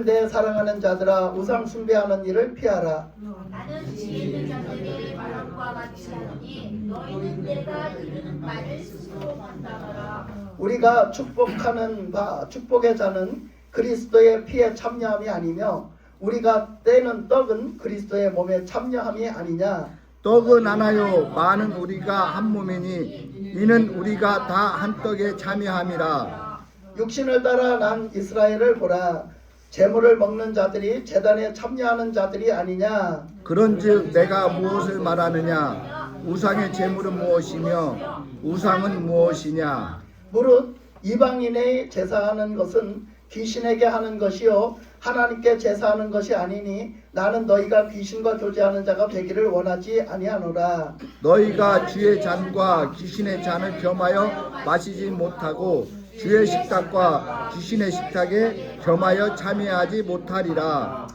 내 사랑하는 자들아 우상 숭배하는 일을 피하라. 나는 지혜 있는 자들에게 말함과 같이 하노니 너희는 내가 이르는 말을 스스로 판단하라. 우리가 축복하는 바 축복의 자는 그리스도의 피에 참여함이 아니며 우리가 떼는 떡은 그리스도의 몸에 참여함이 아니냐. 떡은 하나요 많은 우리가 한 몸이니 이는 우리가 다 한 떡에 참여함이라. 육신을 따라 난 이스라엘을 보라. 제물을 먹는 자들이 제단에 참여하는 자들이 아니냐. 그런즉 내가 무엇을 말하느냐. 우상의 제물은 무엇이며 우상은 무엇이냐. 무릇 이방인의 제사하는 것은 귀신에게 하는 것이요 하나님께 제사하는 것이 아니니 나는 너희가 귀신과 교제하는 자가 되기를 원하지 아니하노라. 너희가 주의 잔과 귀신의 잔을 겸하여 마시지 못하고 주의 식탁과 귀신의 식탁에 겸하여 참여하지 못하리라.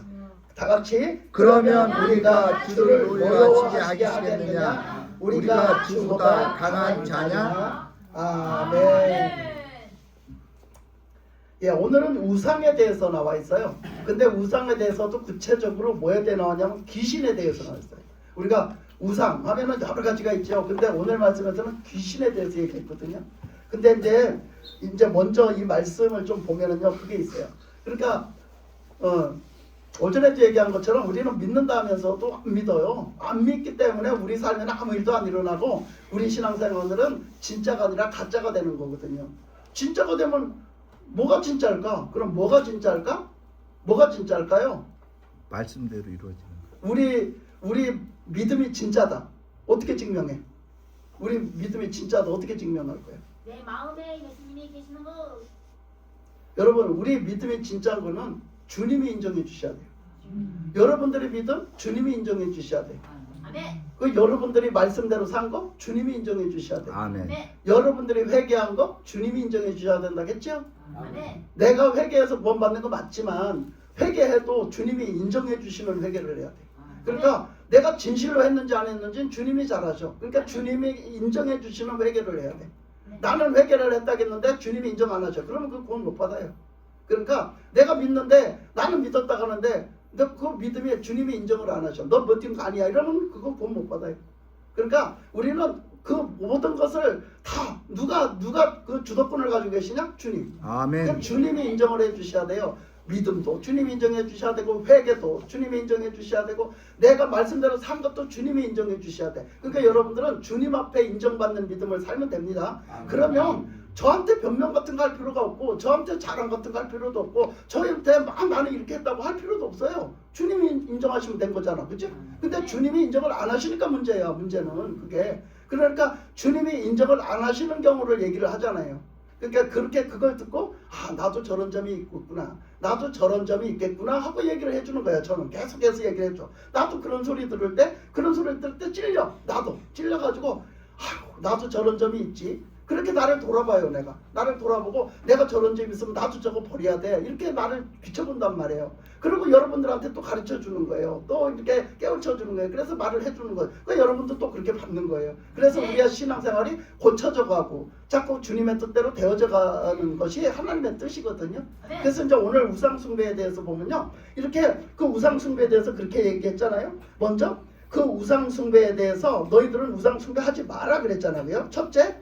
다 같이 그러면 우리가 주를 노여하시게 하겠느냐. 우리가 주보다 강한 자냐. 아멘. 예, 오늘은 우상에 대해서 나와 있어요. 근데 우상에 대해서도 구체적으로 뭐에 대해 나왔냐면 귀신에 대해서 나와 있어요. 우리가 우상 하면은 여러 가지가 있죠. 근데 오늘 말씀에서는 귀신에 대해서 얘기했거든요. 근데 이제 먼저 이 말씀을 좀 보면은요, 그게 있어요. 그러니까 오전에도 얘기한 것처럼 우리는 믿는다 하면서도 안 믿어요. 안 믿기 때문에 우리 삶에는 아무 일도 안 일어나고 우리 신앙생활들은 진짜가 아니라 가짜가 되는 거거든요. 진짜가 되면 뭐가 진짜일까? 그럼 뭐가 진짜일까? 뭐가 진짜일까요? 말씀대로 이루어지는 우리 믿음이 진짜다. 어떻게 증명해? 우리 믿음이 진짜다. 어떻게 증명할 거예요? 내 마음에 예수님이 계시는 거. 여러분, 우리 믿음이 진짜인 거는 주님이 인정해 주셔야 돼요. 여러분들의 믿음 주님이 인정해 주셔야 돼요. 아멘. 그 여러분들이 말씀대로 산 거 주님이 인정해 주셔야 돼요. 아멘. 여러분들이 회개한 거 주님이 인정해 주셔야 된다겠죠? 아멘. 내가 회개해서 구원 받는 거 맞지만 회개해도 주님이 인정해 주시는 회개를 해야 돼. 그러니까 내가 진실로 했는지 안 했는지는 주님이 잘 아셔. 그러니까 주님이 인정해 주시는 회개를 해야 돼. 나는 회개를 했다겠는데 주님이 인정 안 하셔. 그러면 그 구원 못 받아요. 그러니까 내가 믿는데 나는 믿었다 가는데 그 믿음이 주님이 인정을 안 하셔. 너 믿은 거 아니야. 이러면 그거 구원 못 받아요. 그러니까 우리는 그 모든 것을 다 누가 그 주도권을 가지고 계시냐? 주님. 아멘. 그럼 주님이 인정을 해 주셔야 돼요. 믿음도 주님이 인정해 주셔야 되고 회개도 주님이 인정해 주셔야 되고 내가 말씀대로 산 것도 주님이 인정해 주셔야 돼. 그러니까 여러분들은 주님 앞에 인정받는 믿음을 살면 됩니다. 그러면 저한테 변명 같은 거 할 필요가 없고 저한테 자랑 같은 거 할 필요도 없고 저한테 나는 이렇게 했다고 할 필요도 없어요. 주님이 인정하시면 된 거잖아. 그치? 근데 주님이 인정을 안 하시니까 문제야. 문제는 그게. 그러니까 주님이 인정을 안 하시는 경우를 얘기를 하잖아요. 그러니까 그렇게 그걸 듣고 나도 저런 점이 있구나. 나도 저런 점이 있겠구나 하고 얘기를 해주는 거야. 저는 계속해서 얘기를 해줘. 나도 그런 소리 들을 때 찔려. 나도 찔려가지고 나도 저런 점이 있지. 그렇게 나를 돌아봐요. 나를 돌아보고 내가 저런 점이 있으면 나도 저거 버려야 돼. 이렇게 나를 비춰본단 말이에요. 그리고 여러분들한테 또 가르쳐 주는 거예요. 또 이렇게 깨우쳐 주는 거예요. 그래서 말을 해주는 거예요. 그러니까 여러분도 또 그렇게 받는 거예요. 그래서 우리의 신앙생활이 고쳐져 가고 자꾸 주님의 뜻대로 되어져 가는 것이 하나님의 뜻이거든요. 그래서 이제 오늘 우상숭배에 대해서 보면요. 이렇게 그 우상숭배에 대해서 그렇게 얘기했잖아요. 먼저 그 우상숭배에 대해서 너희들은 우상숭배하지 마라 그랬잖아요. 첫째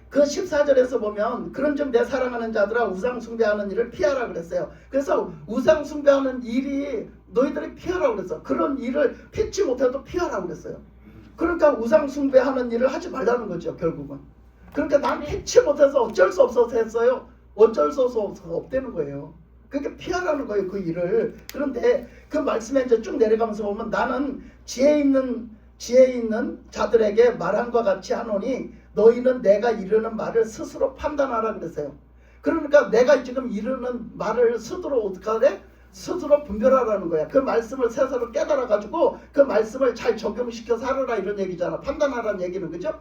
그 14절에서 보면 그런즉 내 사랑하는 자들아 우상 숭배하는 일을 피하라 그랬어요. 그래서 우상 숭배하는 일이 너희들이 피하라 그랬어. 그런 일을 피치 못해도 피하라 그랬어요. 그러니까 우상 숭배하는 일을 하지 말라는 거죠. 결국은. 그러니까 난 피치 못해서 어쩔 수 없어서 했어요. 어쩔 수 없어서 없다는 거예요. 그러니까 피하라는 거예요. 그 일을. 그런데 그 말씀에 이제 쭉 내려가면서 보면 나는 지혜 있는 자들에게 말함과 같이 하노니 너희는 내가 이르는 말을 스스로 판단하라 그랬어요. 그러니까 내가 지금 이르는 말을 스스로 분별하라는 거야. 그 말씀을 스스로 깨달아가지고 그 말씀을 잘 적용시켜 살아라 이런 얘기잖아. 판단하라는 얘기는 그죠?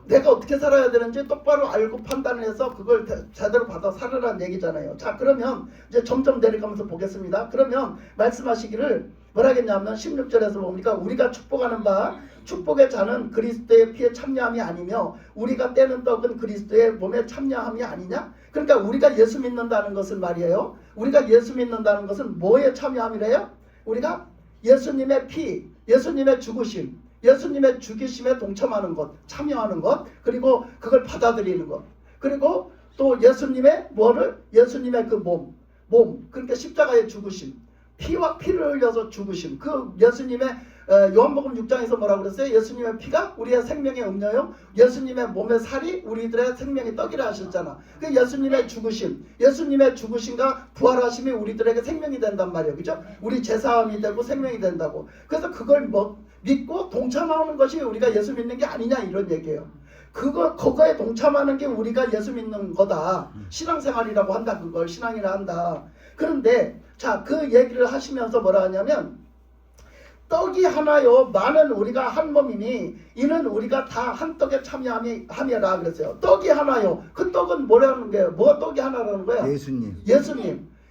내가 어떻게 살아야 되는지 똑바로 알고 판단해서 그걸 제대로 받아 살아라는 얘기잖아요. 자, 그러면 이제 점점 내려가면서 보겠습니다. 그러면 말씀하시기를 뭐라 하겠냐면 16절에서 뭡니까? 우리가 축복하는 바 축복의 자는 그리스도의 피에 참여함이 아니며 우리가 떼는 떡은 그리스도의 몸에 참여함이 아니냐? 그러니까 우리가 예수 믿는다는 것은 말이에요. 우리가 예수 믿는다는 것은 뭐에 참여함이래요? 우리가 예수님의 피, 예수님의 죽으심, 예수님의 죽이심에 동참하는 것, 참여하는 것, 그리고 그걸 받아들이는 것, 그리고 또 예수님의 뭐를? 예수님의 그 몸, 그러니까 십자가의 죽으심, 피와 피를 흘려서 죽으심. 그 예수님의 요한복음 6장에서 뭐라고 그랬어요? 예수님의 피가 우리의 생명의 음료요, 예수님의 몸의 살이 우리들의 생명의 떡이라 하셨잖아. 그 예수님의 죽으심, 예수님의 죽으심과 부활하심이 우리들에게 생명이 된단 말이에요. 그죠? 우리 제사함이 되고 생명이 된다고. 그래서 그걸 믿고 동참하는 것이 우리가 예수 믿는 게 아니냐 이런 얘기예요. 그거에 동참하는 게 우리가 예수 믿는 거다. 신앙생활이라고 한다. 그걸 신앙이라 한다. 그런데 자, 그 얘기를 하시면서 뭐라 하냐면 떡이 하나요 많은 우리가 한 몸이니 이는 우리가 다 한 떡에 참여함이라 그랬어요. 떡이 하나요. 그 떡은 뭐라는 거예요? 뭐가 떡이 하나라는 거야?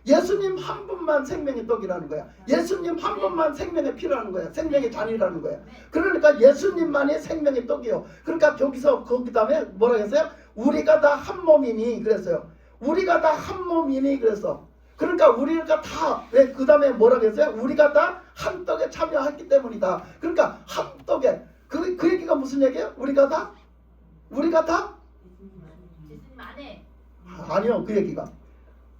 예수님 한 분만 생명의 떡이라는 거야. 예수님 한 분만 생명의 피라는 거야. 생명의 잔이라는 거야. 그러니까 예수님만이 생명의 떡이요. 그러니까 여기서 그 다음에 뭐라 했어요? 우리가 다 한 몸이니 그랬어요. 우리가 다 한 몸이니 그랬어. 그러니까 우리가 다 왜 그 다음에 뭐라고 했어요? 우리가 다 한 떡에 참여했기 때문이다. 그러니까 한 떡에 그 얘기가 무슨 얘기예요? 우리가 다 예수님 안에 아니요, 그 얘기가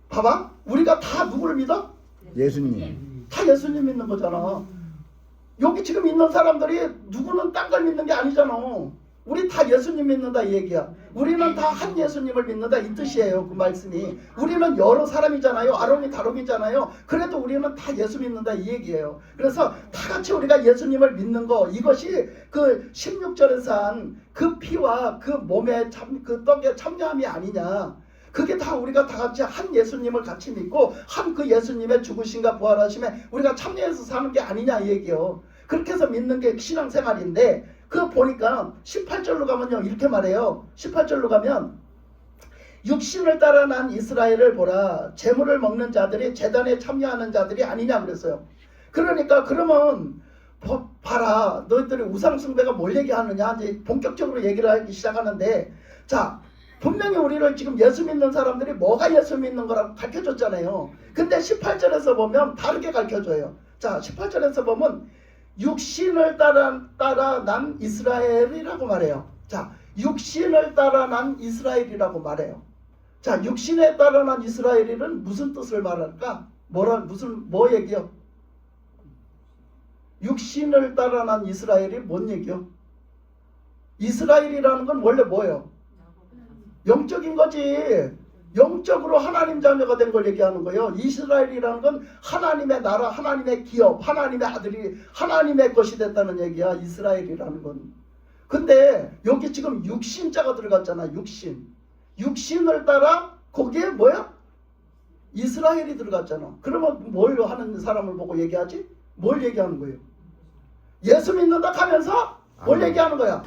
봐봐, 우리가 다 누구를 믿어? 예수님. 다 예수님 믿는 거잖아. 여기 지금 있는 사람들이 누구는 딴 걸 믿는 게 아니잖아. 우리 다 예수님 믿는다 이 얘기야. 우리는 다 한 예수님을 믿는다 이 뜻이에요. 그 말씀이. 우리는 여러 사람이잖아요. 아론이 다름이잖아요. 그래도 우리는 다 예수 믿는다 이 얘기예요. 그래서 다 같이 우리가 예수님을 믿는 거, 이것이 그 16절에서 한 그 피와 그 몸에 그 떡에 참여함이 아니냐. 그게 다 우리가 다 같이 한 예수님을 같이 믿고 한 그 예수님의 죽으심과 부활하심에 우리가 참여해서 사는 게 아니냐 이 얘기예요. 그렇게 해서 믿는 게 신앙생활인데, 그 보니까 18절로 가면요 이렇게 말해요. 18절로 가면 육신을 따라 난 이스라엘을 보라. 제물을 먹는 자들이 제단에 참여하는 자들이 아니냐 그랬어요. 그러니까 그러면 봐라, 너희들이 우상숭배가 뭘 얘기하느냐 이제 본격적으로 얘기를 하기 시작하는데, 자 분명히 우리를 지금 예수 믿는 사람들이 뭐가 예수 믿는 거라고 가르쳐줬잖아요. 근데 18절에서 보면 다르게 가르쳐줘요. 자 18절에서 보면 육신을 따라 난 이스라엘이라고 말해요. 자 육신을 따라 난 이스라엘이라고 말해요. 자 육신에 따라 난 이스라엘은 무슨 뜻을 말할까? 뭐 얘기요? 육신을 따라 난 이스라엘이 뭔 얘기요? 이스라엘이라는 건 원래 뭐예요? 영적인 거지. 영적으로 하나님 자녀가 된 걸 얘기하는 거예요. 이스라엘이라는 건 하나님의 나라, 하나님의 기업, 하나님의 아들이 하나님의 것이 됐다는 얘기야. 이스라엘이라는 건. 근데 여기 지금 육신자가 들어갔잖아. 육신을 따라 거기에 뭐야? 이스라엘이 들어갔잖아. 그러면 뭘 하는 사람을 보고 얘기하지? 뭘 얘기하는 거예요? 예수 믿는다 하면서 뭘 얘기하는 거야?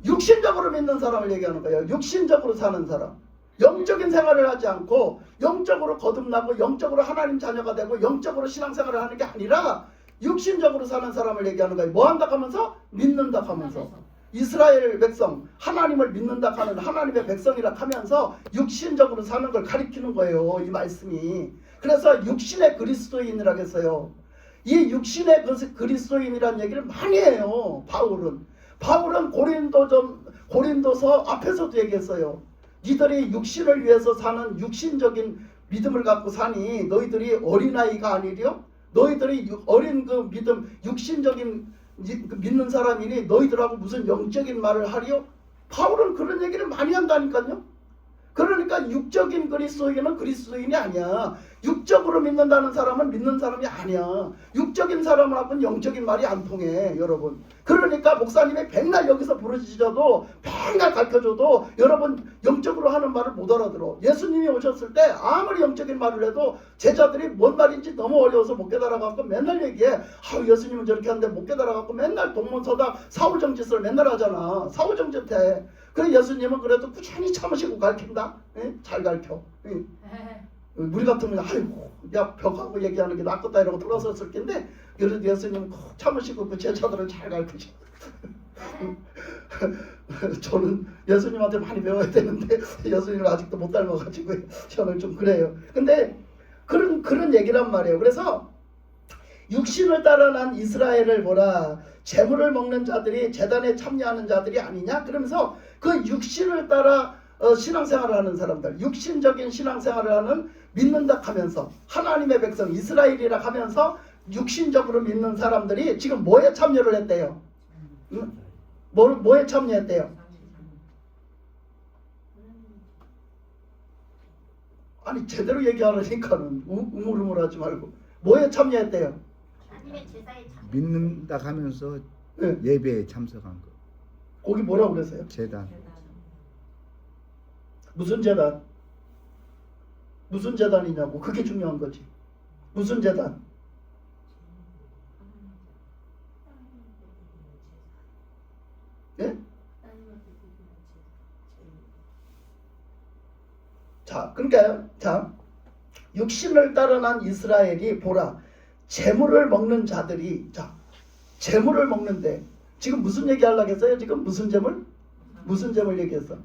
육신적으로 믿는 사람을 얘기하는 거예요. 육신적으로 사는 사람. 영적인 생활을 하지 않고 영적으로 거듭나고 영적으로 하나님 자녀가 되고 영적으로 신앙생활을 하는 게 아니라 육신적으로 사는 사람을 얘기하는 거예요. 뭐 한다 하면서? 믿는다 하면서. 이스라엘 백성, 하나님을 믿는다 하는 하나님의 백성이라 하면서 육신적으로 사는 걸 가리키는 거예요. 이 말씀이. 그래서 육신의 그리스도인이라고 했어요. 이 육신의 그리스도인이라는 얘기를 많이 해요. 바울은 고린도서 앞에서도 얘기했어요. 니들이 육신을 위해서 사는 육신적인 믿음을 갖고 사니 너희들이 어린아이가 아니려? 너희들이 어린 그 믿음, 육신적인 믿는 사람이니 너희들하고 무슨 영적인 말을 하리요? 바울은 그런 얘기를 많이 한다니까요. 그러니까 육적인 그리스도인은 그리스도인이 아니야. 육적으로 믿는다는 사람은 믿는 사람이 아니야. 육적인 사람하고는 영적인 말이 안 통해, 여러분. 그러니까 목사님이 백날 여기서 부르짖어도 백날 가르쳐줘도 여러분 영적으로 하는 말을 못 알아들어. 예수님이 오셨을 때 아무리 영적인 말을 해도 제자들이 뭔 말인지 너무 어려워서 못 깨달아갖고 맨날 얘기해. 예수님은 저렇게 하는데 못 깨달아갖고 맨날 동문서답 사후정짓을 맨날 하잖아. 사후정짓해. 그래 예수님은 그래도 꾸준히 참으시고 가르친다. 예? 잘 가르쳐. 예? 우리 같으면 아이고 야 벽하고 얘기하는 게 낫겠다 이러고 돌아섰을 텐데 그래도 예수님은 꼭 참으시고 그 제자들을 잘 가르치셔. 저는 예수님한테 많이 배워야 되는데 예수님을 아직도 못 닮아가지고 저는 좀 그래요. 근데 그런 얘기란 말이에요. 그래서 육신을 따라 난 이스라엘을 보라. 재물을 먹는 자들이 제단에 참여하는 자들이 아니냐? 그러면서 그 육신을 따라 신앙생활을 하는 사람들, 육신적인 신앙생활을 하는 믿는다 하면서 하나님의 백성 이스라엘이라 하면서 육신적으로 믿는 사람들이 지금 뭐에 참여를 했대요? 응? 뭐에 참여했대요? 아니 제대로 얘기하려니까는 우물우물하지 말고 뭐에 참여했대요? 하나님의 제사에 참. 믿는다 하면서 네. 예배에 참석한 거. 거기 뭐라고 그랬어요? 제단. 무슨 재단? 무슨 재단이냐고. 그게 중요한 거지. 무슨 재단? 예? 자, 그러니까 자, 육신을 따라 난 이스라엘이 보라. 재물을 먹는 자들이 재물을 먹는데 지금 무슨 얘기 하려고 했어요? 지금 무슨 재물? 무슨 재물 얘기했어?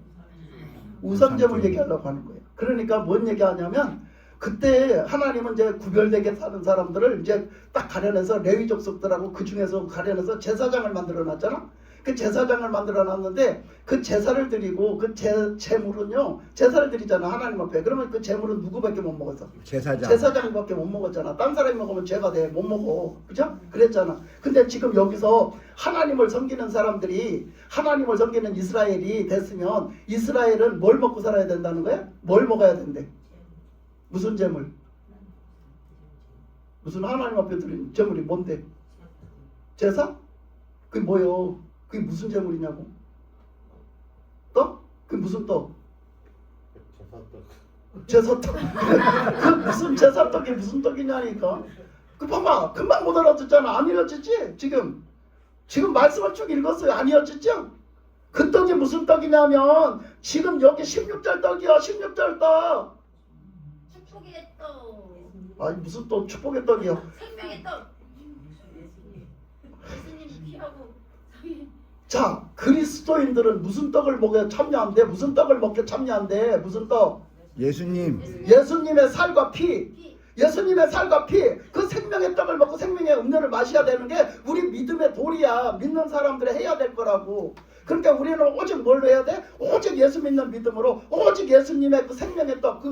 우상재물 얘기하려고 하는 거예요. 그러니까 뭔 얘기하냐면 그때 하나님은 이제 구별되게 사는 사람들을 이제 딱 가려내서 레위 족속들하고 그 중에서 가려내서 제사장을 만들어 놨잖아. 그 제사장을 만들어 놨는데 그 제사를 드리고 그 제물은요 제사를 드리잖아 하나님 앞에. 그러면 그 제물은 누구밖에 못 먹었어? 제사장밖에 못 먹었잖아. 딴 사람이 먹으면 죄가 돼. 못 먹어. 그죠? 그랬잖아. 근데 지금 여기서 하나님을 섬기는 사람들이 하나님을 섬기는 이스라엘이 됐으면 이스라엘은 뭘 먹고 살아야 된다는 거야? 뭘 먹어야 된대? 무슨 제물? 무슨 하나님 앞에 드린 제물이 뭔데? 제사? 그게 뭐요? 그게 무슨 제물이냐고? 떡? 그게 무슨 떡? 제사떡. 그 무슨 제사떡이 무슨 떡이냐니까. 그 봐봐 금방 못 알아듣잖아. 안 이어졌지? 지금 말씀을 쭉 읽었어요. 안 이어졌죠? 그 떡이 무슨 떡이냐면 지금 여기 16절 떡이야. 16절 떡. 축복의 떡. 아니 무슨 또 축복의 떡이요? 생명의 떡. 예수님 피하고 자, 그리스도인들은 무슨 떡을 먹어야 참여한대? 무슨 떡을 먹게 참여한대? 무슨 떡? 예수님. 예수님의 살과 피. 예수님의 살과 피. 그 생명의 떡을 먹고 생명의 음료를 마셔야 되는 게 우리 믿음의 도리야. 믿는 사람들이 해야 될 거라고. 그러니까 우리는 오직 뭘로 해야 돼? 오직 예수 믿는 믿음으로 오직 예수님의 그 생명의 떡, 그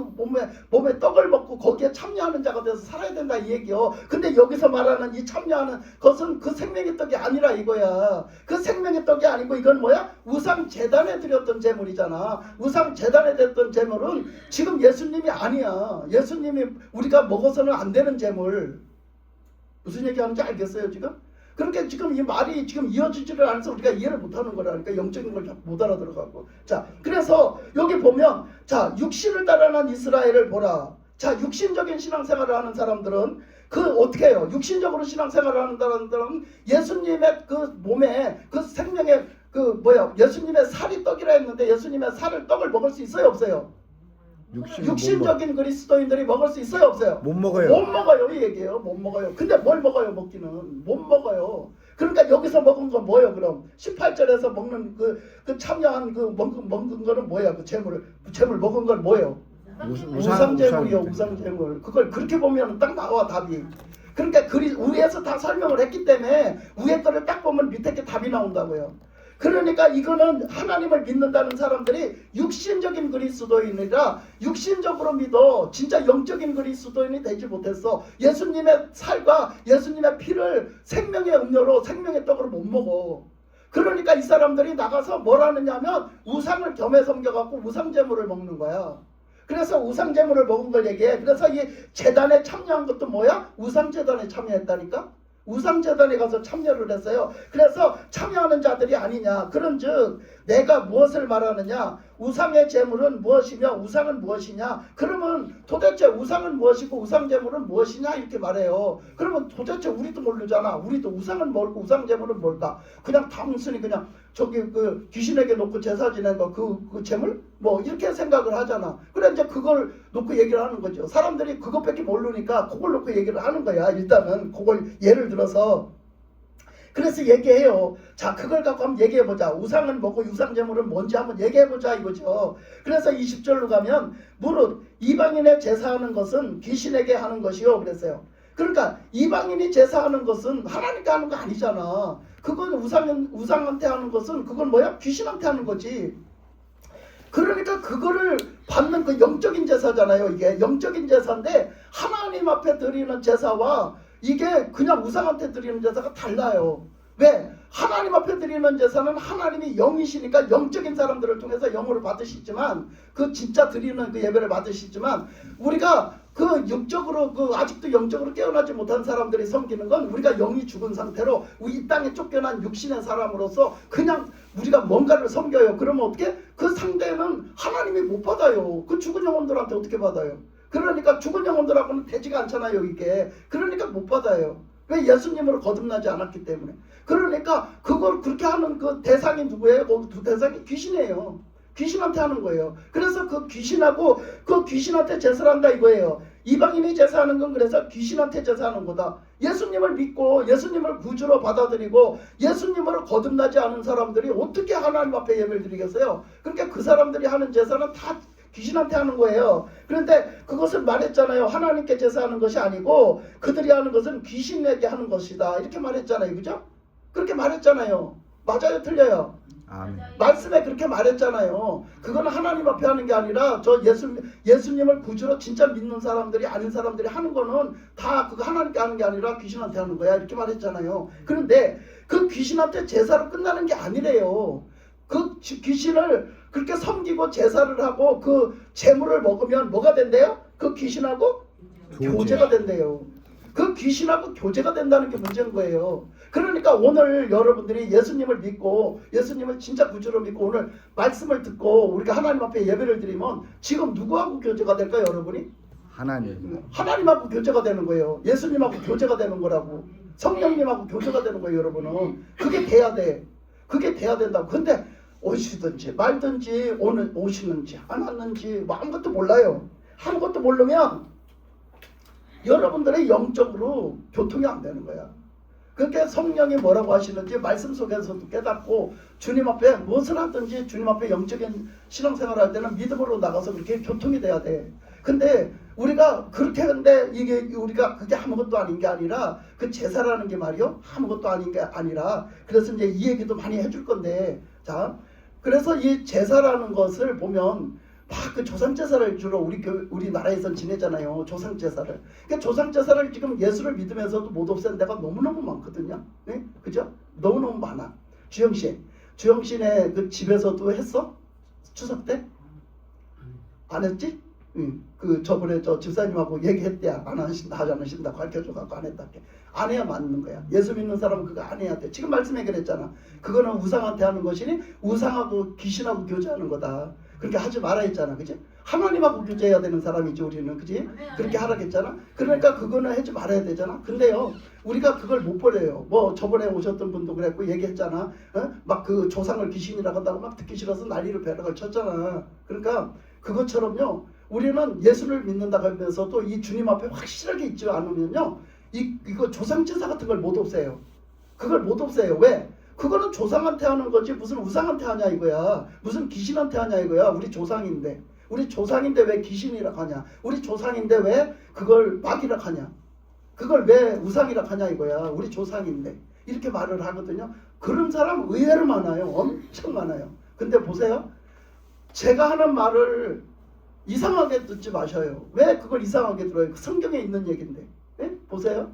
몸의 떡을 먹고 거기에 참여하는 자가 돼서 살아야 된다 이 얘기요. 근데 여기서 말하는 이 참여하는 것은 그 생명의 떡이 아니라 이거야. 그 생명의 떡이 아니고 이건 뭐야? 우상 제단에 드렸던 제물이잖아. 우상 제단에 드렸던 제물은 지금 예수님이 아니야. 예수님이 우리가 먹어서는 안 되는 제물. 무슨 얘기하는지 알겠어요 지금? 그러니까 지금 이 말이 지금 이어지지를 않아서 우리가 이해를 못하는 거라니까. 영적인 걸 못 알아들어가고. 자, 그래서 여기 보면 자, 육신을 따라 난 이스라엘을 보라. 자, 육신적인 신앙생활을 하는 사람들은 그 어떻게 해요? 육신적으로 신앙생활을 하는 사람들은 예수님의 그 몸에 그 생명의 그 예수님의 살이 떡이라 했는데 예수님의 살을 떡을 먹을 수 있어요 없어요? 육신적인 그리스도인들이 먹을 수 있어요 없어요? 못 먹어요. 못 먹어요 이 얘기예요. 못 먹어요. 근데 뭘 먹어요? 먹기는 못 먹어요. 그러니까 여기서 먹은 건 뭐예요? 그럼 18절에서 먹는 그 참여한 그 먹은 거는 뭐야? 그 재물 먹은 건 뭐예요? 우상제물이요. 우상제물. 그걸 그렇게 보면 딱 나와 답이. 그러니까 위에서 다 설명을 했기 때문에 위에 거를 딱 보면 밑에 게 답이 나온다고요. 그러니까 이거는 하나님을 믿는다는 사람들이 육신적인 그리스도인이라 육신적으로 믿어 진짜 영적인 그리스도인이 되지 못했어. 예수님의 살과 예수님의 피를 생명의 음료로 생명의 떡으로 못 먹어. 그러니까 이 사람들이 나가서 뭘 하느냐면 우상을 겸해 섬겨갖고 우상제물을 먹는 거야. 그래서 우상제물을 먹은 걸 얘기해. 그래서 이 재단에 참여한 것도 뭐야? 우상재단에 참여했다니까? 우상재단에 가서 참여를 했어요. 그래서 참여하는 자들이 아니냐. 그런즉 내가 무엇을 말하느냐. 우상의 제물은 무엇이며 우상은 무엇이냐. 그러면 도대체 우상은 무엇이고 우상제물은 무엇이냐 이렇게 말해요. 그러면 도대체 우리도 모르잖아. 우리도 우상은 뭘고 우상제물은 뭘까. 그냥 단순히 그냥 저기 그 귀신에게 놓고 제사 지낸 거 그 제물? 뭐 이렇게 생각을 하잖아. 그래 이제 그걸 놓고 얘기를 하는 거죠. 사람들이 그것밖에 모르니까 그걸 놓고 얘기를 하는 거야. 일단은 그걸 예를 들어서. 그래서 얘기해요. 자, 그걸 갖고 한번 얘기해보자. 우상은 뭐고 유상제물은 뭔지 한번 얘기해보자 이거죠. 그래서 20절로 가면 무릇 이방인의 제사하는 것은 귀신에게 하는 것이요 그랬어요. 그러니까 이방인이 제사하는 것은 하나님께 하는 거 아니잖아. 그건 우상한테 하는 것은 그건 뭐야? 귀신한테 하는 거지. 그러니까 그거를 받는 그 영적인 제사잖아요. 이게 영적인 제사인데 하나님 앞에 드리는 제사와 이게 그냥 우상한테 드리는 제사가 달라요. 왜? 하나님 앞에 드리는 제사는 하나님이 영이시니까 영적인 사람들을 통해서 영으로 받으시지만 그 진짜 드리는 그 예배를 받으시지만 우리가 그 육적으로 그 아직도 영적으로 깨어나지 못한 사람들이 섬기는 건 우리가 영이 죽은 상태로 이 땅에 쫓겨난 육신의 사람으로서 그냥 우리가 뭔가를 섬겨요. 그러면 어떻게? 그 상대는 하나님이 못 받아요. 그 죽은 영혼들한테 어떻게 받아요? 그러니까 죽은 영혼들하고는 되지가 않잖아요. 이게. 그러니까 못 받아요. 왜? 예수님으로 거듭나지 않았기 때문에. 그러니까 그걸 그렇게 하는 그 대상이 누구예요? 그 대상이 귀신이에요. 귀신한테 하는 거예요. 그래서 그 귀신하고 그 귀신한테 제사를 한다 이거예요. 이방인이 제사하는 건 그래서 귀신한테 제사하는 거다. 예수님을 믿고 예수님을 구주로 받아들이고 예수님으로 거듭나지 않은 사람들이 어떻게 하나님 앞에 예배를 드리겠어요? 그러니까 그 사람들이 하는 제사는 다 귀신한테 하는 거예요. 그런데 그것을 말했잖아요. 하나님께 제사하는 것이 아니고 그들이 하는 것은 귀신에게 하는 것이다. 이렇게 말했잖아요. 그죠? 그렇게 말했잖아요. 맞아요? 틀려요? 아멘. 말씀에 그렇게 말했잖아요. 그건 하나님 앞에 하는 게 아니라 저 예수님을 구주로 진짜 믿는 사람들이 아닌 사람들이 하는 거는 다 그거 하나님께 하는 게 아니라 귀신한테 하는 거야. 이렇게 말했잖아요. 그런데 그 귀신한테 제사로 끝나는 게 아니래요. 그 귀신을 그렇게 섬기고 제사를 하고 그 제물을 먹으면 뭐가 된대요? 그 귀신하고 교제가 된대요. 그 귀신하고 교제가 된다는 게 문제인 거예요. 그러니까 오늘 여러분들이 예수님을 믿고 예수님을 진짜 구주로 믿고 오늘 말씀을 듣고 우리가 하나님 앞에 예배를 드리면 지금 누구하고 교제가 될까요, 여러분이? 하나님. 하나님하고 교제가 되는 거예요. 예수님하고 교제가 되는 거라고. 성령님하고 교제가 되는 거예요, 여러분은. 그게 돼야 돼. 그게 돼야 된다고. 근데 오시든지 말든지 오시는지 안 왔는지 뭐 아무것도 몰라요. 아무것도 모르면 여러분들의 영적으로 교통이 안 되는 거야. 그러니까 성령이 뭐라고 하시는지 말씀 속에서도 깨닫고 주님 앞에 무엇을 하든지 주님 앞에 영적인 신앙생활을 할 때는 믿음으로 나가서 그렇게 교통이 돼야 돼. 근데 우리가 그렇게 하는데 이게 우리가 그게 아무것도 아닌 게 아니라 그 제사라는 게 말이요 아무것도 아닌 게 아니라 그래서 이제 이 얘기도 많이 해줄 건데 자 그래서 이 제사라는 것을 보면 막 그 조상제사를 주로 우리나라에선 지내잖아요. 조상제사를. 그러니까 조상제사를 지금 예수를 믿으면서도 못 없앤 데가 너무너무 많거든요. 네? 그죠? 너무너무 많아. 주영씨네 그 집에서도 했어? 추석 때? 안 했지? 응. 그 저번에 저 집사님하고 얘기했대. 안 하신다. 가르쳐줘갖고 안 했다. 안 해야 맞는 거야. 예수 믿는 사람은 그거 안 해야 돼. 지금 말씀 해결했잖아. 그거는 우상한테 하는 것이니 우상하고 귀신하고 교제하는 거다. 그렇게 하지 말아 했잖아. 그지? 하나님하고 교제해야 되는 사람이지 우리는. 그지? 그렇게 하라 했잖아. 그러니까 그거는 하지 말아야 되잖아. 근데요. 우리가 그걸 못 버려요. 뭐 저번에 오셨던 분도 그랬고 얘기했잖아. 막 그 조상을 귀신이라고 한다고 막 듣기 싫어서 난리를 벼락을 쳤잖아. 그러니까 그것처럼요. 우리는 예수를 믿는다고 하면서도 이 주님 앞에 확실하게 있지 않으면요. 이거 조상제사 같은 걸 못 없애요. 그걸 못 없애요. 왜? 그거는 조상한테 하는 거지 무슨 우상한테 하냐 이거야. 무슨 귀신한테 하냐 이거야. 우리 조상인데 왜 귀신이라 하냐. 우리 조상인데 왜 그걸 마귀라 하냐. 그걸 왜 우상이라 하냐 이거야. 우리 조상인데 이렇게 말을 하거든요. 그런 사람 의외로 많아요. 엄청 많아요. 근데 보세요. 제가 하는 말을 이상하게 듣지 마셔요. 왜 그걸 이상하게 들어요? 성경에 있는 얘기인데. 네? 보세요.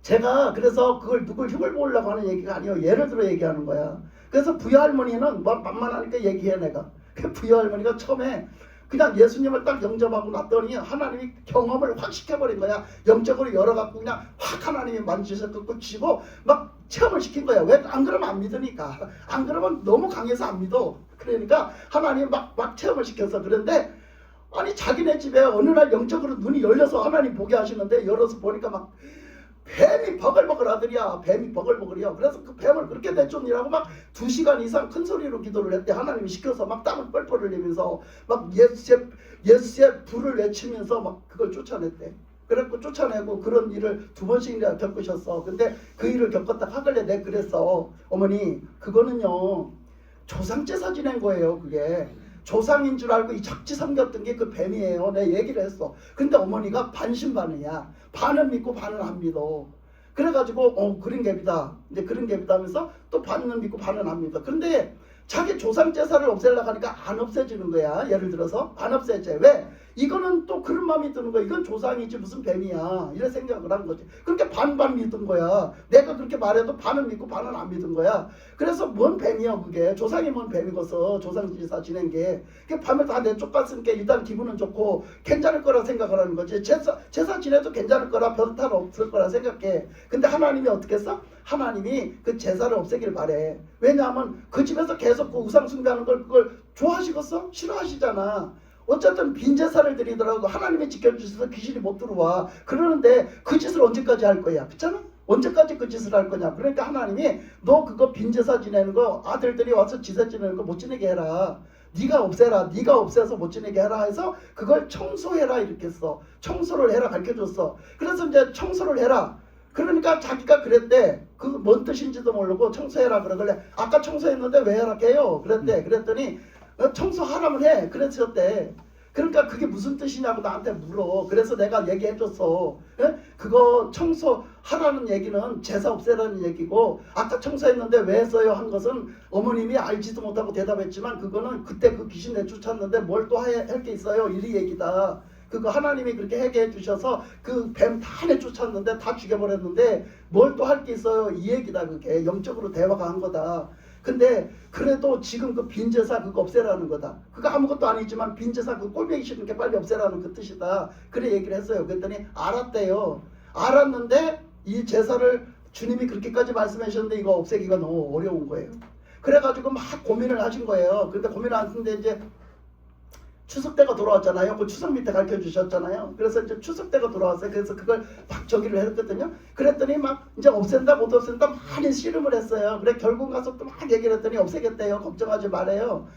제가 그래서 그걸 누굴 흉을 보려고 하는 얘기가 아니에요. 예를 들어 얘기하는 거야. 그래서 부여할머니는 뭐 만만하니까 얘기해 내가. 그 부여할머니가 처음에 그냥 예수님을 딱 영접하고 났더니 하나님이 경험을 확 시켜버린 거야. 영적으로 열어갖고 그냥 확 하나님이 만지셔서 쥐고 막 체험을 시킨 거야. 왜? 안 그러면 안 믿으니까. 안 그러면 너무 강해서 안 믿어. 그러니까 하나님이 막 체험을 시켜서. 그런데 아니 자기네 집에 어느 날 영적으로 눈이 열려서 하나님 보게 하시는데 열어서 보니까 막 뱀이 버글버글 하더랴. 뱀이 버글버글이야. 그래서 그 뱀을 그렇게 내쫓느라고 막 2시간 이상 큰 소리로 기도를 했대. 하나님이 시켜서 막 땀을 뻘뻘 흘리면서 막 예수의 불을 외치면서 막 그걸 쫓아냈대. 그래갖고 쫓아내고 그런 일을 2번씩이나 겪으셨어. 근데 그 일을 겪었다 하길래 내가 그랬어. 어머니 그거는요 조상 제사 지낸 거예요. 그게 조상인 줄 알고 이 적지 섬겼던 게 그 뱀이에요. 내가 얘기를 했어. 근데 어머니가 반신반의야. 반은 믿고 반은 안 믿어. 그래가지고 그런 갭이다. 이제 그런 갭이다 하면서 또 반은 믿고 반은 안 믿어. 근데 자기 조상 제사를 없애려고 하니까 안 없애지는 거야. 예를 들어서 안 없애지. 왜? 이거는 또 그런 마음이 드는 거야. 이건 조상이지 무슨 뱀이야. 이런 생각을 한 거지. 그렇게 반반 믿은 거야. 내가 그렇게 말해도 반은 믿고 반은 안 믿은 거야. 그래서 뭔 뱀이야 그게. 조상이 뭔 뱀이고서 조상 제사 지낸 게. 그 밤을 다 내쫓았으니까 일단 기분은 좋고 괜찮을 거라 생각을 하는 거지. 제사 지내도 괜찮을 거라 별 탈 없을 거라 생각해. 근데 하나님이 어떻게 했어? 하나님이 그 제사를 없애길 바래. 왜냐하면 그 집에서 계속 그 우상 숭배하는 걸 그걸 좋아하시겠어? 싫어하시잖아. 어쨌든 빈 제사를 드리더라도 하나님이 지켜주셔서 귀신이 못 들어와. 그러는데 그 짓을 언제까지 할 거야? 그렇잖아? 언제까지 그 짓을 할 거냐? 그러니까 하나님이 너 그거 빈 제사 지내는 거 아들들이 와서 제사 지내는 거 못 지내게 해라. 네가 없애라. 네가 없애서 못 지내게 해라 해서 그걸 청소해라 이렇게 했어. 청소를 해라 가르쳐줬어. 그래서 이제 청소를 해라. 그러니까 자기가 그랬대. 그 뭔 뜻인지도 모르고 청소해라 그러길래 아까 청소했는데 왜 하라게요? 그랬대. 그랬더니 청소하라면 해. 그랬었대. 그러니까 그게 무슨 뜻이냐고 나한테 물어. 그래서 내가 얘기해줬어. 그거 청소하라는 얘기는 제사 없애라는 얘기고 아까 청소했는데 왜 했어요? 한 것은 어머님이 알지도 못하고 대답했지만 그거는 그때 그 귀신 내쫓았는데 뭘 또 할 게 있어요? 이 얘기다. 그거 하나님이 그렇게 하게 해주셔서 그 뱀 다 내쫓았는데 다 죽여버렸는데 뭘 또 할 게 있어요? 이 얘기다. 그게 영적으로 대화가 한 거다. 근데 그래도 지금 그 빈제사 그거 없애라는 거다. 그거 아무것도 아니지만 빈제사 그 꼴보기 싫은 게 빨리 없애라는 그 뜻이다. 그래 얘기를 했어요. 그랬더니 알았대요. 알았는데 이 제사를 주님이 그렇게까지 말씀하셨는데 이거 없애기가 너무 어려운 거예요. 그래가지고 막 고민을 하신 거예요. 근데 고민을 하는데 이제 추석 때가 돌아왔잖아요. 그 추석 밑에 가르쳐 주셨잖아요. 그래서 이제 추석 때가 돌아왔어요. 그래서 그걸 막 저기를 했거든요. 그랬더니 막 이제 없앤다 못 없앤다 많이 씨름을 했어요. 그래 결국 가서 또 막 얘기를 했더니 없애겠대요. 걱정하지 말아요.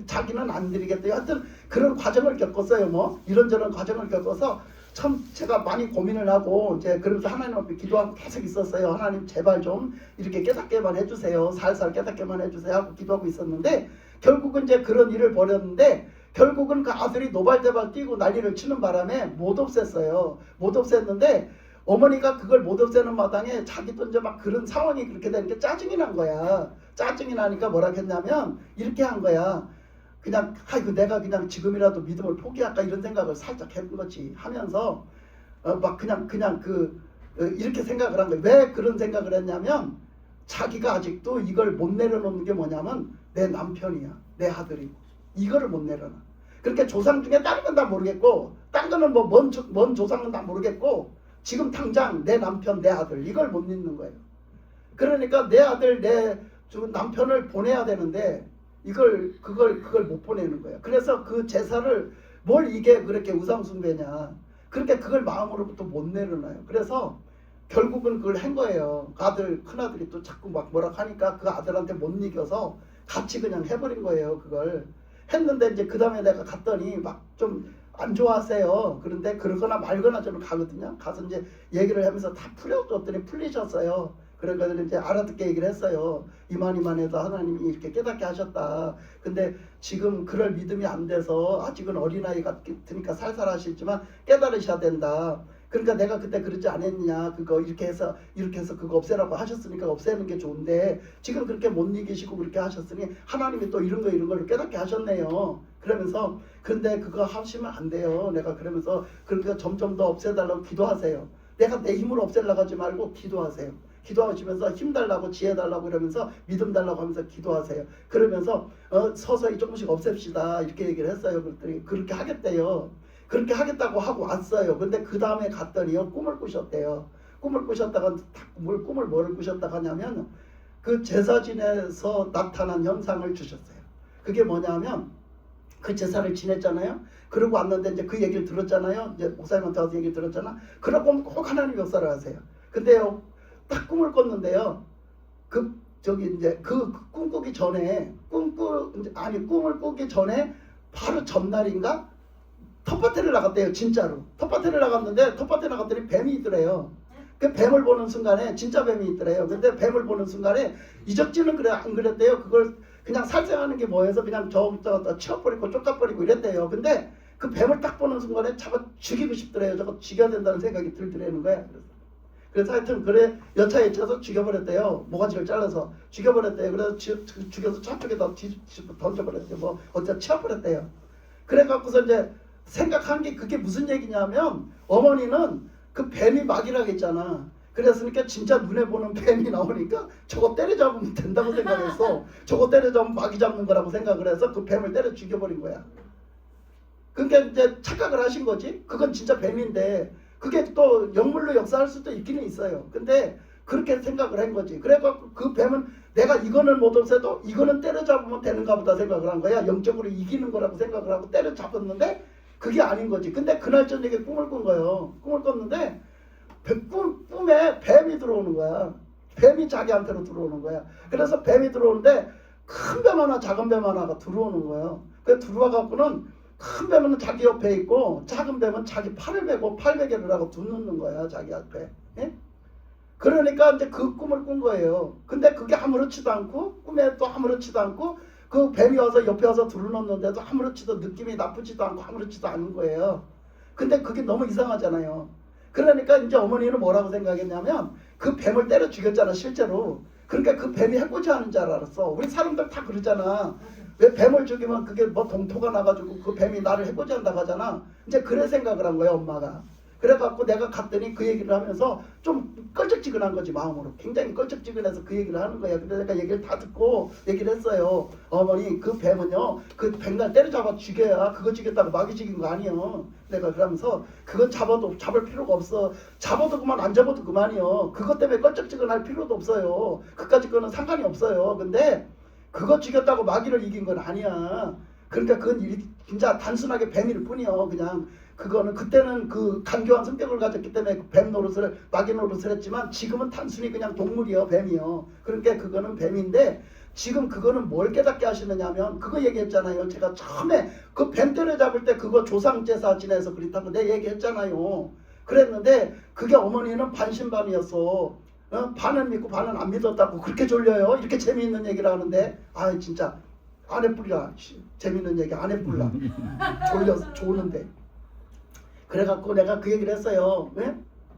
자기는 안 드리겠대요. 하여튼 그런 과정을 겪었어요. 뭐 이런저런 과정을 겪어서 참 제가 많이 고민을 하고 이제 그러면서 하나님 앞에 기도하고 계속 있었어요. 하나님 제발 좀 이렇게 깨닫게만 해주세요. 살살 깨닫게만 해주세요 하고 기도하고 있었는데 결국은 이제 그런 일을 벌였는데 결국은 그 아들이 노발대발 뛰고 난리를 치는 바람에 못 없앴어요. 못 없앴는데 어머니가 그걸 못 없애는 마당에 자기도 이제 막 그런 상황이 그렇게 되니까 짜증이 난 거야. 짜증이 나니까 뭐라 했냐면 이렇게 한 거야. 그냥 아이고 내가 그냥 지금이라도 믿음을 포기할까 이런 생각을 살짝 해본 거지. 하면서 막 그냥 이렇게 생각을 한 거야. 왜 그런 생각을 했냐면 자기가 아직도 이걸 못 내려놓는 게 뭐냐면 내 남편이야. 내 아들이고. 이거를 못 내려놔. 그러니까 조상 중에 다른 건 다 모르겠고 딴 거는 뭐 뭔 조상은 다 모르겠고 지금 당장 내 남편 내 아들 이걸 못 믿는 거예요. 그러니까 내 아들 내 남편을 보내야 되는데 그걸 못 보내는 거예요. 그래서 그 제사를 뭘 이게 그렇게 우상숭배냐. 그러니까 그걸 마음으로부터 못 내려놔요. 그래서 결국은 그걸 한 거예요. 큰아들이 또 자꾸 막 뭐라 하니까 그 아들한테 못 이겨서 같이 그냥 해버린 거예요. 그걸 했는데 이제 그 다음에 내가 갔더니 막 좀 안 좋아하세요. 그런데 그러거나 말거나 저는 가거든요. 가서 이제 얘기를 하면서 다 풀어줬더니 풀리셨어요. 그러니까 이제 알아듣게 얘기를 했어요. 이만해도 하나님이 이렇게 깨닫게 하셨다. 근데 지금 그럴 믿음이 안 돼서 아직은 어린아이 같으니까 살살 하시지만 깨달으셔야 된다. 그러니까 내가 그때 그러지 않았냐. 그거 이렇게 해서 그거 없애라고 하셨으니까 없애는 게 좋은데 지금 그렇게 못 이기시고 그렇게 하셨으니 하나님이 또 이런 걸 깨닫게 하셨네요. 그러면서 근데 그거 하시면 안 돼요. 내가 그러면서 그러니까 점점 더 없애달라고 기도하세요. 내가 내 힘으로 없애려고 하지 말고 기도하세요. 기도하시면서 힘 달라고 지혜 달라고 이러면서 믿음 달라고 하면서 기도하세요. 그러면서 서서히 조금씩 없앱시다 이렇게 얘기를 했어요. 그랬더니 그렇게 하겠대요. 그렇게 하겠다고 하고 왔어요. 근데 그 다음에 갔더니요 꿈을 꾸셨대요. 꿈을 꾸셨다가 뭐를 꾸셨다가 하냐면 그 제사진에서 나타난 현상을 주셨어요. 그게 뭐냐면 그 제사를 지냈잖아요. 그러고 왔는데 이제 그 얘기를 들었잖아요. 이제 목사님한테 와서 얘기를 들었잖아. 그러고 꼭 하나님 역사를 하세요. 근데요 딱 꿈을 꿨는데요. 이제 그 꿈꾸기 전에 꿈을 꾸기 전에 바로 전날인가 텃밭에를 나갔대요. 진짜로 텃밭에를 나갔는데 텃밭에 나갔더니 뱀이 있더래요. 그 뱀을 보는 순간에 진짜 뱀이 있더래요. 근데 뱀을 보는 순간에 이적지는 그래 안 그랬대요. 그걸 그냥 살생하는 게 뭐해서 그냥 저 치워버리고 쫓아버리고 이랬대요. 근데 그 뱀을 딱 보는 순간에 잡아 죽이고 싶더래요. 저거 죽여야 된다는 생각이 들더라는 거야. 그래서 하여튼 그래 여차에 쳐서 죽여버렸대요. 모가지를 잘라서 죽여버렸대요. 그래서 죽여서 저쪽에다 던져버렸대요. 뭐 어쩌 치워버렸대요. 그래갖고서 이제 생각한 게 그게 무슨 얘기냐면 어머니는 그 뱀이 막이라고 했잖아. 그랬으니까 진짜 눈에 보는 뱀이 나오니까 저거 때려잡으면 된다고 생각했어. 저거 때려잡으면 막이 잡는 거라고 생각을 해서 그 뱀을 때려 죽여버린 거야. 그러니까 이제 착각을 하신 거지. 그건 진짜 뱀인데 그게 또 영물로 역사할 수도 있기는 있어요. 근데 그렇게 생각을 한 거지. 그래갖고 그 뱀은 내가 이거는 못 없애도 이거는 때려잡으면 되는가 보다 생각을 한 거야. 영적으로 이기는 거라고 생각을 하고 때려잡았는데 그게 아닌 거지. 근데 그날 저녁에 꿈을 꾼 거예요. 꿈을 꿨는데 꿈에 뱀이 들어오는 거야. 뱀이 자기한테로 들어오는 거야. 그래서 뱀이 들어오는데 큰 뱀 하나 작은 뱀 하나가 들어오는 거예요. 그래서 들어와 갖고는 큰 뱀은 자기 옆에 있고 작은 뱀은 자기 팔을 베고 팔베개를 하고 두 놓는 거야. 자기 앞에. 예? 그러니까 이제 그 꿈을 꾼 거예요. 근데 그게 아무렇지도 않고 꿈에 또 아무렇지도 않고 그 뱀이 와서 옆에 와서 들어놓는데도 아무렇지도 느낌이 나쁘지도 않고 아무렇지도 않은 거예요. 근데 그게 너무 이상하잖아요. 그러니까 이제 어머니는 뭐라고 생각했냐면 그 뱀을 때려 죽였잖아 실제로. 그러니까 그 뱀이 해코지 하는 줄 알았어. 우리 사람들 다 그러잖아. 왜 뱀을 죽이면 그게 뭐 동토가 나가지고 그 뱀이 나를 해코지 한다고 하잖아. 이제 그래 생각을 한 거야 엄마가. 그래갖고 내가 갔더니 그 얘기를 하면서 좀 껄쩍지근한 거지 마음으로. 굉장히 껄쩍지근해서 그 얘기를 하는 거야. 근데 내가 얘기를 다 듣고 얘기를 했어요. 어머니 그 뱀은요 그 백날 때려잡아 죽여야 그거 죽였다고 마귀 죽인 거 아니요. 내가 그러면서 그건 잡아도 잡을 필요가 없어. 잡아도 그만 안 잡아도 그만이요. 그것 때문에 껄쩍지근할 필요도 없어요. 그까짓 거는 상관이 없어요. 근데 그거 죽였다고 마귀를 이긴 건 아니야. 그러니까 그건 진짜 단순하게 뱀일 뿐이요. 그냥 그거는 그때는 그 간교한 성격을 가졌기 때문에 뱀 노릇을 마귀 노릇을 했지만 지금은 단순히 그냥 동물이요. 뱀이요. 그러니까 그거는 뱀인데 지금 그거는 뭘 깨닫게 하시느냐면 그거 얘기했잖아요. 제가 처음에 그 뱀 때려잡을 때 그거 조상제사 지내서 그렇다고 내 얘기했잖아요. 그랬는데 그게 어머니는 반신반의였어. 반은 믿고 반은 안 믿었다고 그렇게 졸려요. 이렇게 재미있는 얘기를 하는데 아 진짜 안에 뿌리라. 재미있는 얘기 안에 뿌리라. 졸려서 조는데. 그래갖고 내가 그 얘기를 했어요.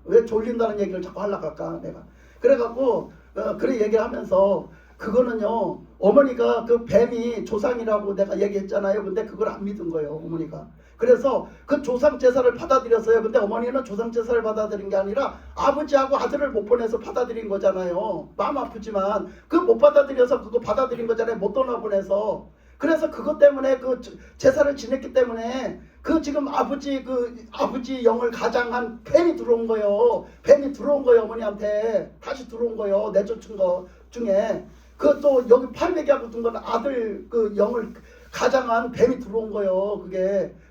왜 졸린다는 얘기를 자꾸 하려고 할까 내가. 그래갖고 그래 얘기를 하면서 그거는요 어머니가 그 뱀이 조상이라고 내가 얘기했잖아요. 근데 그걸 안 믿은 거예요 어머니가. 그래서 그 조상 제사를 받아들였어요. 근데 어머니는 조상 제사를 받아들인 게 아니라 아버지하고 아들을 못 보내서 받아들인 거잖아요. 마음 아프지만 그 못 받아들여서 그거 받아들인 거잖아요. 못 떠나보내서. 그래서 그것 때문에 그 제사를 지냈기 때문에 그 지금 아버지 영을 가장한 뱀이 들어온 거예요. 뱀이 들어온 거예요 어머니한테. 다시 들어온 거예요. 내쫓은 거 중에. 그 또 여기 팔베개하고 둔 건 아들 그 영을 가장한 뱀이 들어온 거예요.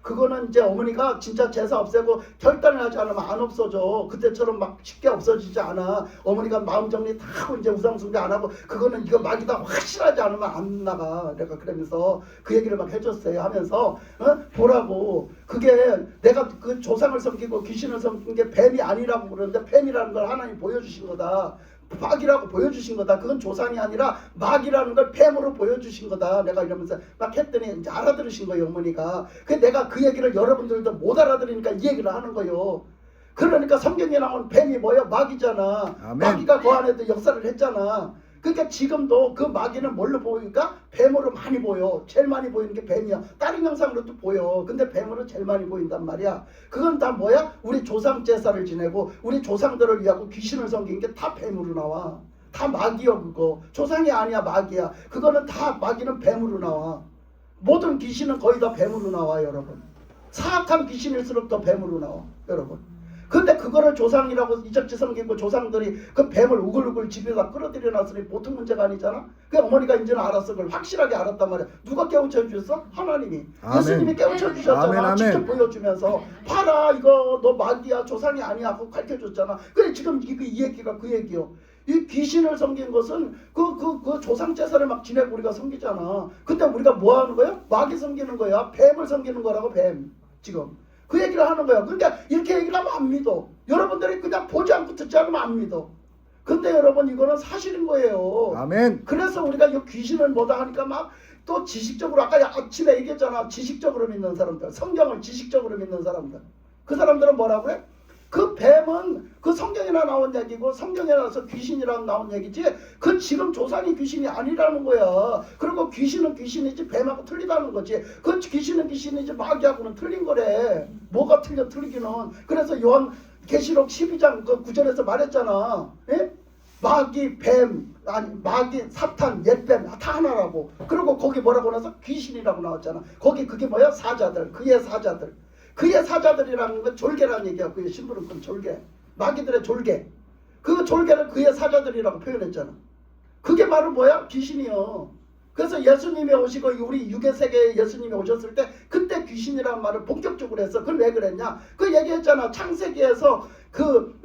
그거는 이제 어머니가 진짜 제사 없애고 결단을 하지 않으면 안 없어져. 그때처럼 막 쉽게 없어지지 않아. 어머니가 마음 정리 다 하고 이제 우상숭배 안 하고 그거는 이거 막이다 확실하지 않으면 안 나가. 내가 그러면서 그 얘기를 막 해줬어요. 하면서 보라고 그게 내가 그 조상을 섬기고 귀신을 섬긴 게 뱀이 아니라고 그러는데 뱀이라는 걸 하나님 보여주신 거다. 마귀라고 보여주신 거다. 그건 조상이 아니라 마귀라는 걸 뱀으로 보여주신 거다. 내가 이러면서 막 했더니 이제 알아들으신 거예요 어머니가. 근데 내가 그 얘기를 여러분들도 못 알아들으니까 이 얘기를 하는 거예요. 그러니까 성경에 나온 뱀이 뭐야? 마귀잖아. 아멘. 마귀가 그 안에도 역사를 했잖아. 그러니까 지금도 그 마귀는 뭘로 보이니까 뱀으로 많이 보여. 제일 많이 보이는 게 뱀이야. 다른 형상으로도 보여. 근데 뱀으로 제일 많이 보인단 말이야. 그건 다 뭐야? 우리 조상 제사를 지내고 우리 조상들을 위하고 귀신을 섬긴 게 다 뱀으로 나와. 다 마귀여 그거. 조상이 아니야 마귀야. 그거는 다 마귀는 뱀으로 나와. 모든 귀신은 거의 다 뱀으로 나와 여러분. 사악한 귀신일수록 더 뱀으로 나와 여러분. 근데 그거를 조상이라고 이적지 섬기고 조상들이 그 뱀을 우글우글 집에다 끌어들여 놨으니 보통 문제가 아니잖아. 그 어머니가 이제는 알았어. 그걸 확실하게 알았단 말이야. 누가 깨우쳐 주셨어? 하나님이. 아멘. 예수님이 깨우쳐 주셨잖아. 아멘, 아멘. 직접 보여주면서 봐라 이거 너 마귀야 조상이 아니야 하고 가르쳐줬잖아. 그래 지금 이 얘기가 그 얘기요. 이 귀신을 섬긴 것은 그 조상 제사를 막 지내고 우리가 섬기잖아. 근데 우리가 뭐 하는 거야? 마귀 섬기는 거야. 뱀을 섬기는 거라고 뱀. 지금. 그 얘기를 하는 거야. 그러니까 이렇게 얘기를 하면 안 믿어. 여러분들이 그냥 보지 않고 듣지 않으면 안 믿어. 근데 여러분 이거는 사실인 거예요. 아멘. 그래서 우리가 이 귀신을 뭐다 하니까 막 또 지식적으로 아까 아침에 얘기했잖아. 지식적으로 믿는 사람들, 성경을 지식적으로 믿는 사람들. 그 사람들은 뭐라고 해? 그 뱀은 그 성경이나 나온 얘기고 성경에 나서 귀신이라고 나온 얘기지 그 지금 조상이 귀신이 아니라는 거야. 그리고 귀신은 귀신이지 뱀하고 틀리다는 거지. 그 귀신은 귀신이지 마귀하고는 틀린 거래. 뭐가 틀리기는. 그래서 요한 계시록 12장 그 9절에서 말했잖아. 예? 마귀, 뱀, 아니 마귀, 사탄, 옛뱀 다 하나라고. 그리고 거기 뭐라고 나서 귀신이라고 나왔잖아. 거기 그게 뭐야? 사자들, 그의 사자들. 그의 사자들이라는 건 졸개라는 얘기야. 그의 심부름꾼 졸개. 마귀들의 졸개. 그 졸개를 그의 사자들이라고 표현했잖아. 그게 바로 뭐야? 귀신이요. 그래서 예수님이 오시고 우리 유괴 세계에 예수님이 오셨을 때 그때 귀신이라는 말을 본격적으로 했어. 그걸 왜 그랬냐? 그 얘기했잖아. 창세기에서 그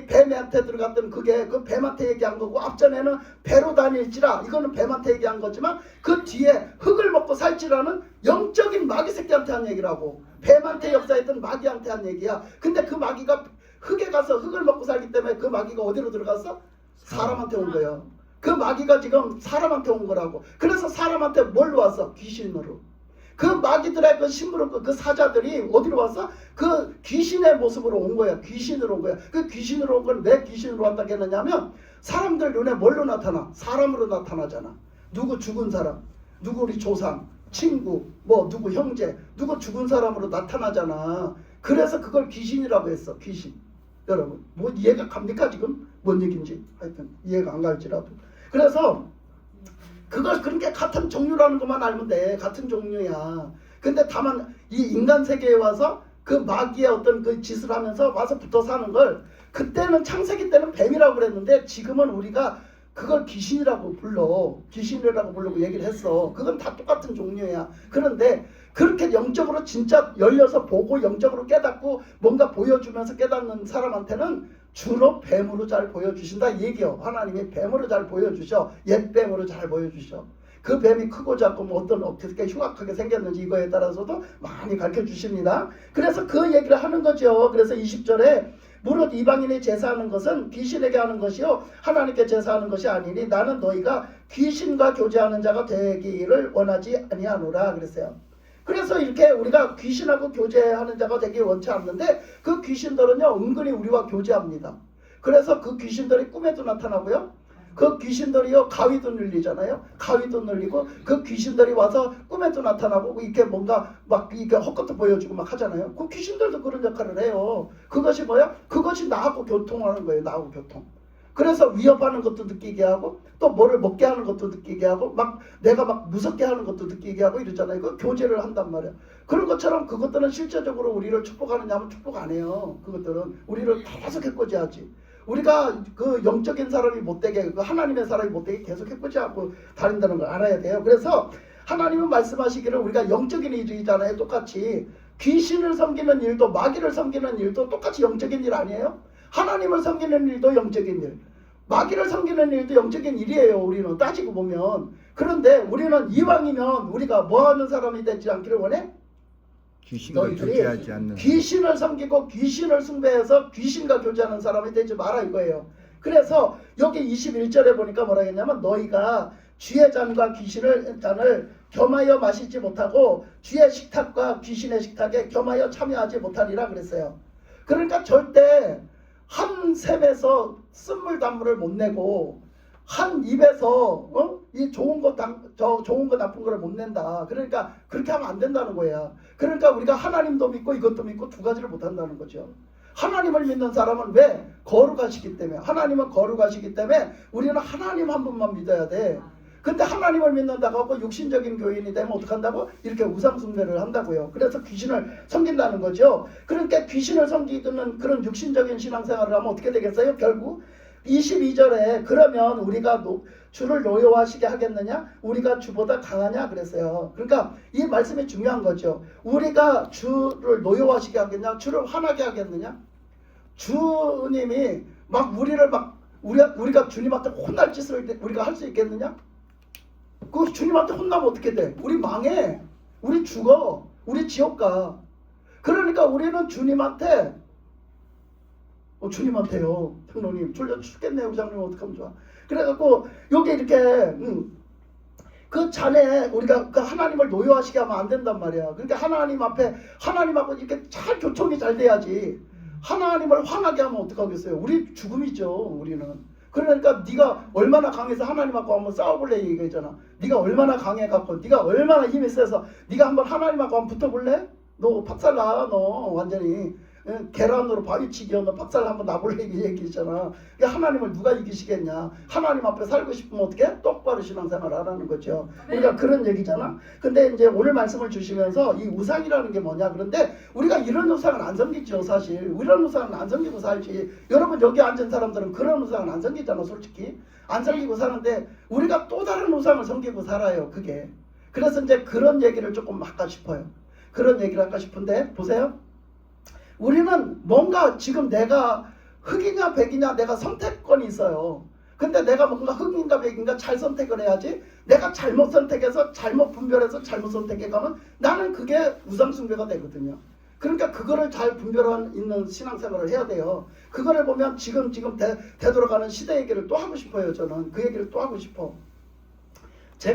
뱀한테 들어갔던 그게 그 뱀한테 얘기한 거고 앞전에는 배로 다닐지라 이거는 뱀한테 얘기한 거지만 그 뒤에 흙을 먹고 살지라는 영적인 마귀 새끼한테 한 얘기라고. 뱀한테 역사했던 마귀한테 한 얘기야. 근데 그 마귀가 흙에 가서 흙을 먹고 살기 때문에 그 마귀가 어디로 들어갔어? 사람한테 온 거예요. 그 마귀가 지금 사람한테 온 거라고. 그래서 사람한테 뭘로 왔어? 귀신으로. 그 마귀들의 그 심부름 그 사자들이 어디로 왔어? 그 귀신의 모습으로 온 거야. 귀신으로 온 거야. 그 귀신으로 온 건 왜 귀신으로 왔다고 했느냐면 사람들 눈에 뭘로 나타나? 사람으로 나타나잖아. 누구 죽은 사람, 누구 우리 조상, 친구, 뭐 누구 형제, 누구 죽은 사람으로 나타나잖아. 그래서 그걸 귀신이라고 했어. 귀신. 여러분 뭐 이해가 갑니까 지금? 뭔 얘기인지 하여튼 이해가 안 갈지라도. 그래서 그걸 그렇게 같은 종류라는 것만 알면 돼. 같은 종류야. 근데 다만 이 인간 세계에 와서 그 마귀의 어떤 그 짓을 하면서 와서 붙어 사는 걸 그때는 창세기 때는 뱀이라고 그랬는데 지금은 우리가 그걸 귀신이라고 불러. 귀신이라고 부르고 얘기를 했어. 그건 다 똑같은 종류야. 그런데 그렇게 영적으로 진짜 열려서 보고 영적으로 깨닫고 뭔가 보여주면서 깨닫는 사람한테는 주로 뱀으로 잘 보여주신다 얘기요. 하나님이 뱀으로 잘 보여주셔. 옛뱀으로 잘 보여주셔. 그 뱀이 크고 작고 뭐 어떻게 흉악하게 생겼는지 이거에 따라서도 많이 가르쳐 주십니다. 그래서 그 얘기를 하는 거죠. 그래서 20절에 무릇 이방인이 제사하는 것은 귀신에게 하는 것이요 하나님께 제사하는 것이 아니니 나는 너희가 귀신과 교제하는 자가 되기를 원하지 아니하노라 그랬어요. 그래서 이렇게 우리가 귀신하고 교제하는 자가 되기 원치 않는데 그 귀신들은요 은근히 우리와 교제합니다. 그래서 그 귀신들이 꿈에도 나타나고요. 그 귀신들이요 가위도 늘리잖아요. 가위도 늘리고 그 귀신들이 와서 꿈에도 나타나고 이렇게 뭔가 막 이렇게 헛것도 보여주고 막 하잖아요. 그 귀신들도 그런 역할을 해요. 그것이 뭐야? 그것이 나하고 교통하는 거예요. 나하고 교통. 그래서 위협하는 것도 느끼게 하고 또 뭐를 먹게 하는 것도 느끼게 하고 막 내가 막 무섭게 하는 것도 느끼게 하고 이러잖아요. 그 교제를 한단 말이야. 그런 것처럼 그것들은 실제적으로 우리를 축복하느냐면 축복 안 해요. 그것들은 우리를 계속 해코지하지. 우리가 그 영적인 사람이 못되게 그 하나님의 사람이 못되게 계속 해코지하고 다닌다는 걸 알아야 돼요. 그래서 하나님은 말씀하시기를 우리가 영적인 일이잖아요. 똑같이 귀신을 섬기는 일도 마귀를 섬기는 일도 똑같이 영적인 일 아니에요? 하나님을 섬기는 일도 영적인 일, 마귀를 섬기는 일도 영적인 일이에요. 우리는 따지고 보면. 그런데 우리는 이왕이면 우리가 뭐하는 사람이 되지 않기를 원해? 귀신과 너희들이 교제하지 않는 귀신을 섬기고 귀신을 숭배해서 귀신과 교제하는 사람이 되지 마라 이거예요. 그래서 여기 21절에 보니까 뭐라 했냐면 너희가 쥐의 잔과 귀신의 잔을 겸하여 마시지 못하고 쥐의 식탁과 귀신의 식탁에 겸하여 참여하지 못하리라 그랬어요. 그러니까 절대 한 샘에서 쓴물 단물을 못 내고 한 입에서 이 좋은 거 좋은 거 나쁜 거를 못 낸다. 그러니까 그렇게 하면 안 된다는 거야. 그러니까 우리가 하나님도 믿고 이것도 믿고 두 가지를 못 한다는 거죠. 하나님을 믿는 사람은 왜? 거룩하시기 때문에. 하나님은 거룩하시기 때문에 우리는 하나님 한 분만 믿어야 돼. 근데 하나님을 믿는다고 하고 육신적인 교인이 되면 어떡한다고? 이렇게 우상숭배를 한다고요. 그래서 귀신을 섬긴다는 거죠. 그러니까 귀신을 섬기는 그런 육신적인 신앙생활을 하면 어떻게 되겠어요? 결국 22절에 그러면 우리가 주를 노여워하시게 하겠느냐? 우리가 주보다 강하냐? 그랬어요. 그러니까 이 말씀이 중요한 거죠. 우리가 주를 노여워하시게 하겠냐? 주를 화나게 하겠느냐? 주님이 막 우리를 막 우리가 주님한테 혼날 짓을 우리가 할 수 있겠느냐? 그 주님한테 혼나면 어떻게 돼? 우리 망해. 우리 죽어. 우리 지옥 가. 그러니까 우리는 주님한테요. 장로님 졸려 죽겠네요. 우리 장로님 어떡하면 좋아. 그래갖고 여기 이렇게 그 자네 우리가 그 하나님을 노여하시게 하면 안 된단 말이야. 그러니까 하나님 앞에 하나님하고 이렇게 잘 교통이 잘 돼야지. 하나님을 화나게 하면 어떡하겠어요. 우리 죽음이죠. 우리는. 그러니까 네가 얼마나 강해서 하나님하고 한번 싸워볼래 얘기했잖아. 네가 얼마나 강해갖고 네가 얼마나 힘이 세서 네가 한번 하나님하고 한번 붙어볼래? 너 박살나. 너 완전히 계란으로 바위치기야. 너 박살 한번 나볼래 얘기했잖아. 그러니까 하나님을 누가 이기시겠냐. 하나님 앞에 살고 싶으면 어떻게? 똑바로 신앙생활 하라는 거죠. 그러니까 그런 얘기잖아. 근데 이제 오늘 말씀을 주시면서 이 우상이라는 게 뭐냐. 그런데 우리가 이런 우상은 안 섬기죠. 사실 이런 우상은 안 섬기고 살지. 여러분 여기 앉은 사람들은 그런 우상은 안 섬기잖아. 솔직히 안 섬기고 사는데 우리가 또 다른 우상을 섬기고 살아요. 그게. 그래서 이제 그런 얘기를 조금 할까 싶어요. 그런 얘기를 할까 싶은데 보세요. 우리는 뭔가 지금 내가 흑이냐 백이냐 내가 선택권이 있어요. 근데 내가 뭔가 흑인가 백인가 잘 선택을 해야지. 내가 잘못 선택해서 잘못 분별해서 잘못 선택해 가면 나는 그게 우상숭배가 되거든요. 그러니까 그거를 잘 분별하는 있는 신앙생활을 해야 돼요. 그거를 보면 지금 되돌아가는 시대 얘기를 또 하고 싶어요. 저는 그 얘기를 또 하고 싶어.